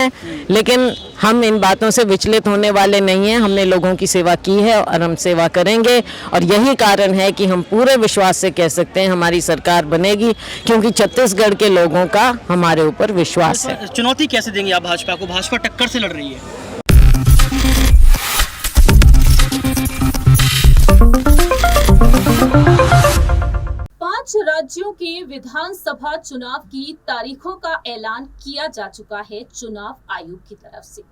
हैं, लेकिन हम इन बातों से विचलित होने वाले नहीं हैं। हमने लोगों की सेवा की है और हम सेवा करेंगे, और यही कारण है कि हम पूरे विश्वास से कह सकते हैं हमारी सरकार बनेगी, क्योंकि छत्तीसगढ़ के लोगों का हमारे ऊपर विश्वास है। चुनौती कैसे देंगे आप भाजपा को? भाजपा टक्कर से लड़ रही है। 5 राज्यों के विधानसभा चुनाव की तारीखों का ऐलान किया जा चुका है चुनाव आयोग की तरफ से।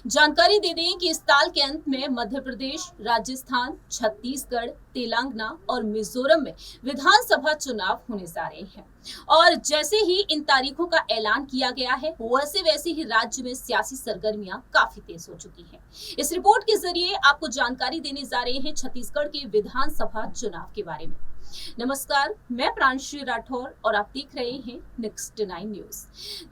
जानकारी दे दें कि इस साल के अंत में मध्य प्रदेश, राजस्थान, छत्तीसगढ़, तेलंगाना और मिजोरम में विधानसभा चुनाव होने जा रहे हैं, और जैसे ही इन तारीखों का ऐलान किया गया है, वैसे ही राज्य में सियासी सरगर्मियां काफी तेज हो चुकी हैं। इस रिपोर्ट के जरिए आपको जानकारी देने जा रहे हैं छत्तीसगढ़ के विधानसभा चुनाव के बारे में। नमस्कार, मैं प्रांशु राठौर और आप देख रहे हैं नेक्स्ट 9 न्यूज।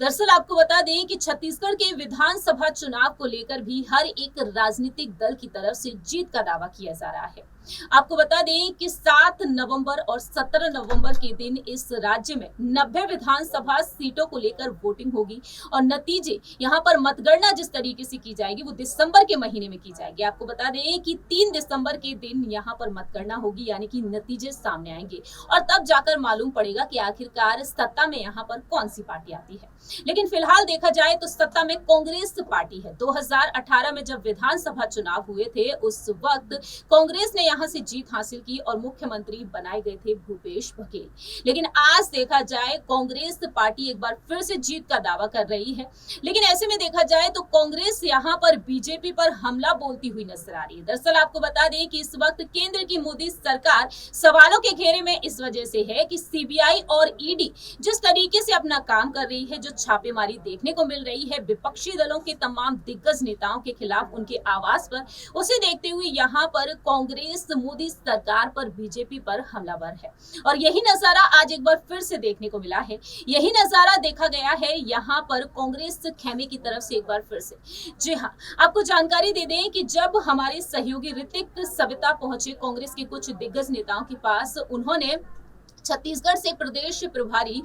दरअसल आपको बता दें कि छत्तीसगढ़ के विधानसभा चुनाव को लेकर भी हर एक राजनीतिक दल की तरफ से जीत का दावा किया जा रहा है। आपको बता दें कि 7 नवंबर और 17 नवंबर के दिन इस राज्य में 90 विधानसभा सीटों को लेकर वोटिंग होगी, और नतीजे यहाँ पर मतगणना जिस तरीके से की जाएगी वो दिसंबर के महीने में की जाएगी। आपको बता दें कि 3 दिसंबर के दिन यहाँ पर मतगणना होगी, यानी कि नतीजे सामने आएंगे, और तब जाकर मालूम पड़ेगा कि आखिरकार सत्ता में यहाँ पर कौन सी पार्टी आती है। लेकिन फिलहाल देखा जाए तो सत्ता में कांग्रेस पार्टी है। 2018 में जब विधानसभा चुनाव हुए थे, उस वक्त कांग्रेस ने यहाँ से जीत हासिल की और मुख्यमंत्री बनाए गए थे भूपेश बघेल। लेकिन आज देखा जाए कांग्रेस पार्टी एक बार फिर से जीत का दावा कर रही है। लेकिन ऐसे में देखा जाए तो कांग्रेस यहाँ पर बीजेपी पर हमला बोलती हुई नजर आ रही है। दरअसल आपको बता दें कि इस वक्त केंद्र की मोदी सरकार सवालों के घेरे में इस वजह से है कि सीबीआई और ईडी जिस तरीके से अपना काम कर रही है, जो छापेमारी देखने को मिल रही है विपक्षी दलों के तमाम दिग्गज नेताओं के खिलाफ उनके आवाज पर, उसे देखते हुए यहाँ पर कांग्रेस मोदी सरकार पर, बीजेपी पर हमलावर है। और यही नजारा आज एक बार फिर से देखने को मिला है। यही नजारा देखा गया है यहाँ पर कांग्रेस खेमे की तरफ से एक बार फिर से। जी हाँ, आपको जानकारी दे दें कि जब हमारे सहयोगी ऋतिक सविता पहुंचे कांग्रेस के कुछ दिग्गज नेताओं के पास, उन्होंने छत्तीसगढ़ से प्रदेश प्रभारी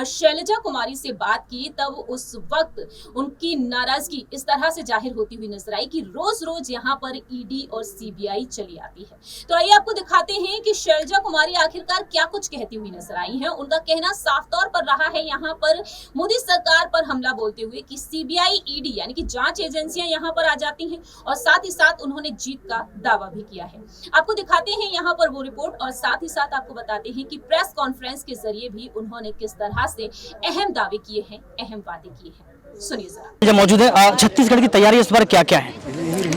शैलजा कुमारी से बात की, तब उस वक्त उनकी नाराजगी इस तरह से जाहिर होती हुई नजर आई कि रोज रोज यहाँ पर ईडी और सीबीआई चली आती है। तो आइए आपको दिखाते हैं कि शैलजा कुमारी आखिरकार क्या कुछ कहती हुई नजर आई है। उनका कहना साफ तौर पर रहा है यहाँ पर मोदी सरकार पर हमला बोलते हुए कि सीबीआई, ईडी यानी कि जांच एजेंसियां यहाँ पर आ जाती हैं, और साथ ही साथ उन्होंने जीत का दावा भी किया है। आपको दिखाते हैं यहाँ पर वो रिपोर्ट, और साथ ही साथ आपको बताते हैं कि प्रेस कॉन्फ्रेंस के जरिए भी उन्होंने किस तरह से अहम दावे किए हैं, अहम वादे किए हैं। सुनिए जरा। मौजूद है छत्तीसगढ़ की तैयारी इस बार क्या क्या है?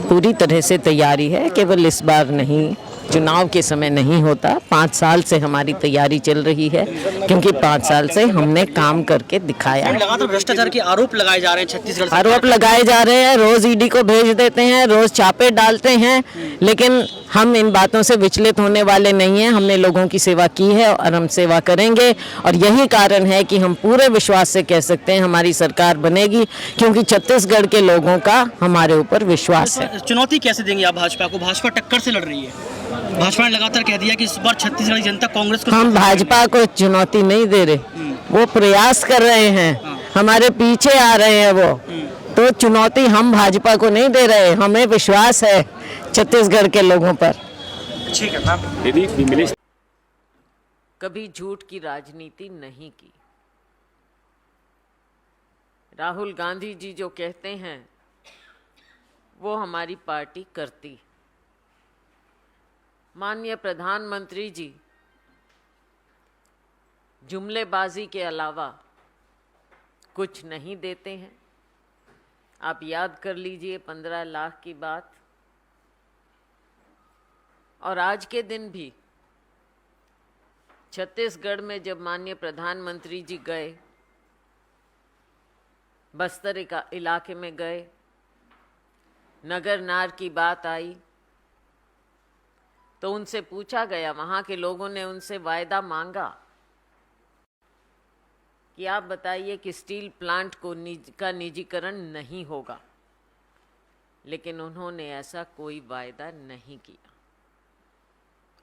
पूरी तरह से तैयारी है, केवल इस बार नहीं, चुनाव के समय नहीं होता। 5 साल से हमारी तैयारी चल रही है, क्योंकि 5 साल से हमने काम करके दिखाया है। लगातार भ्रष्टाचार के आरोप लगाए जा रहे हैं छत्तीसगढ़। आरोप लगाए जा रहे हैं, रोज ईडी को भेज देते हैं, रोज छापे डालते हैं, लेकिन हम इन बातों से विचलित होने वाले नहीं हैं। हमने लोगों की सेवा की है और हम सेवा करेंगे, और यही कारण है कि हम पूरे विश्वास से कह सकते हैं हमारी सरकार बनेगी, क्योंकि छत्तीसगढ़ के लोगों का हमारे ऊपर विश्वास है। चुनौती कैसे देंगे आप भाजपा को? भाजपा टक्कर से लड़ रही है। भाजपा ने लगातार कह दिया कि इस बार छत्तीसगढ़ की जनता कांग्रेस को। हम भाजपा को चुनौती नहीं दे रहे, वो प्रयास कर रहे हैं, हमारे पीछे आ रहे हैं वो, तो चुनौती हम भाजपा को नहीं दे रहे। हमें विश्वास है छत्तीसगढ़ के लोगों पर। ठीक है मैम। कभी झूठ की राजनीति नहीं की। राहुल गांधी जी जो कहते हैं वो हमारी पार्टी करती। माननीय प्रधानमंत्री जी जुमलेबाजी के अलावा कुछ नहीं देते हैं। आप याद कर लीजिए 15 लाख की बात, और आज के दिन भी छत्तीसगढ़ में जब माननीय प्रधानमंत्री जी गए, बस्तर इलाके में गए, नगर नार की बात आई, तो उनसे पूछा गया, वहाँ के लोगों ने उनसे वायदा मांगा कि आप बताइए कि स्टील प्लांट का निजीकरण नहीं होगा, लेकिन उन्होंने ऐसा कोई वायदा नहीं किया।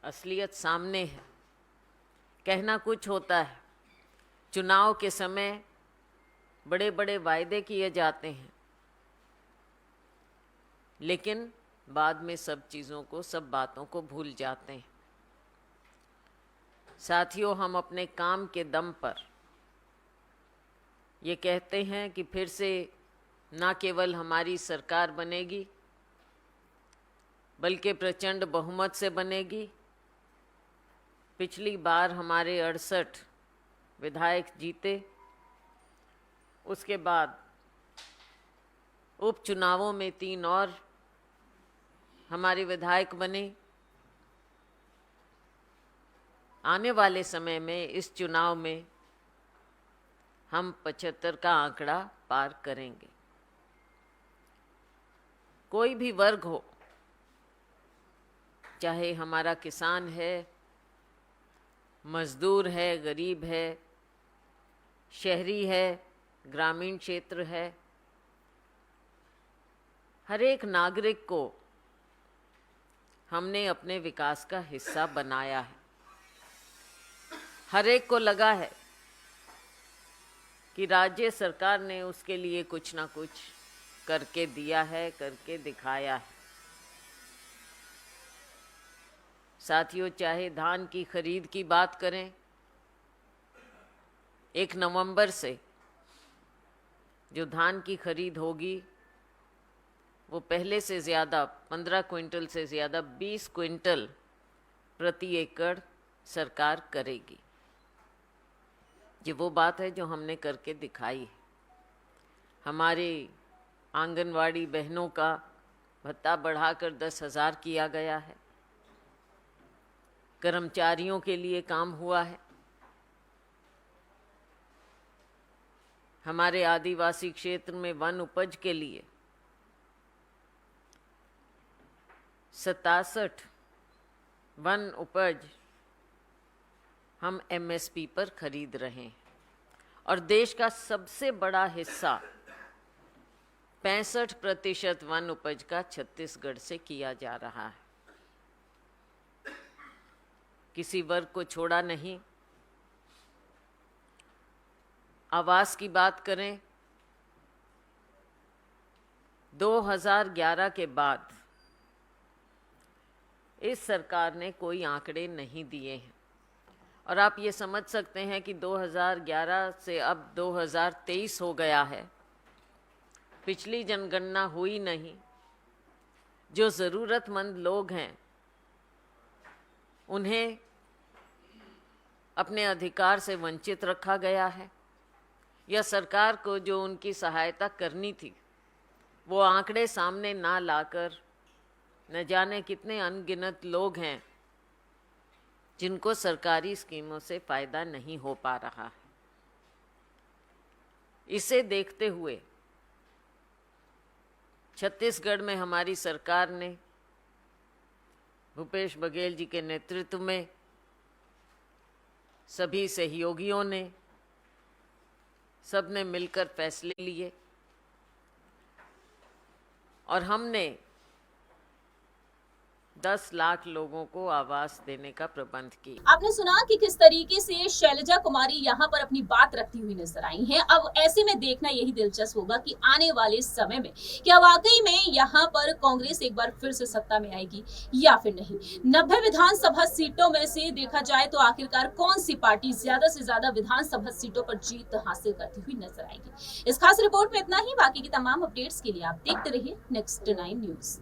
असलियत सामने है। कहना कुछ होता है, चुनाव के समय बड़े बड़े वायदे किए जाते हैं, लेकिन बाद में सब चीज़ों को, सब बातों को भूल जाते हैं। साथियों, हम अपने काम के दम पर ये कहते हैं कि फिर से ना केवल हमारी सरकार बनेगी बल्कि प्रचंड बहुमत से बनेगी। पिछली बार हमारे 68 विधायक जीते, उसके बाद उपचुनावों में 3 और हमारे विधायक बने। आने वाले समय में इस चुनाव में हम 75 का आंकड़ा पार करेंगे। कोई भी वर्ग हो, चाहे हमारा किसान है, मजदूर है, गरीब है, शहरी है, ग्रामीण क्षेत्र है, हर एक नागरिक को हमने अपने विकास का हिस्सा बनाया है। हर एक को लगा है कि राज्य सरकार ने उसके लिए कुछ ना कुछ करके दिया है, करके दिखाया है। साथियों, चाहे धान की खरीद की बात करें, 1 नवंबर से जो धान की खरीद होगी वो पहले से ज़्यादा 15 क्विंटल से ज़्यादा 20 क्विंटल प्रति एकड़ सरकार करेगी। ये वो बात है जो हमने करके दिखाई है। हमारे आंगनवाड़ी बहनों का भत्ता बढ़ाकर 10,000 किया गया है। कर्मचारियों के लिए काम हुआ है। हमारे आदिवासी क्षेत्र में वन उपज के लिए 67 वन उपज हम MSP पर खरीद रहे हैं और देश का सबसे बड़ा हिस्सा 65% वन उपज का छत्तीसगढ़ से किया जा रहा है। किसी वर्ग को छोड़ा नहीं। आवास की बात करें, 2011 के बाद इस सरकार ने कोई आंकड़े नहीं दिए हैं और आप ये समझ सकते हैं कि 2011 से अब 2023 हो गया है, पिछली जनगणना हुई नहीं। जो ज़रूरतमंद लोग हैं उन्हें अपने अधिकार से वंचित रखा गया है, या सरकार को जो उनकी सहायता करनी थी वो आंकड़े सामने ना लाकर न जाने कितने अनगिनत लोग हैं जिनको सरकारी स्कीमों से फ़ायदा नहीं हो पा रहा है। इसे देखते हुए छत्तीसगढ़ में हमारी सरकार ने भूपेश बघेल जी के नेतृत्व में सभी सहयोगियों ने सबने मिलकर फैसले लिए और हमने 10 लाख लोगों को आवास देने का प्रबंध किया। आपने सुना कि किस तरीके से शैलजा कुमारी यहाँ पर अपनी बात रखती हुई नजर आई हैं। अब ऐसे में देखना यही दिलचस्प होगा कि आने वाले समय में क्या वाकई में यहाँ पर कांग्रेस एक बार फिर से सत्ता में आएगी या फिर नहीं। 90 विधानसभा सीटों में से देखा जाए तो आखिरकार कौन सी पार्टी ज्यादा से ज्यादा विधानसभा सीटों पर जीत हासिल करती हुई नजर आएगी। इस खास रिपोर्ट में इतना ही। बाकी की तमाम अपडेट्स के लिए आप देखते रहिए नेक्स्ट 9 न्यूज।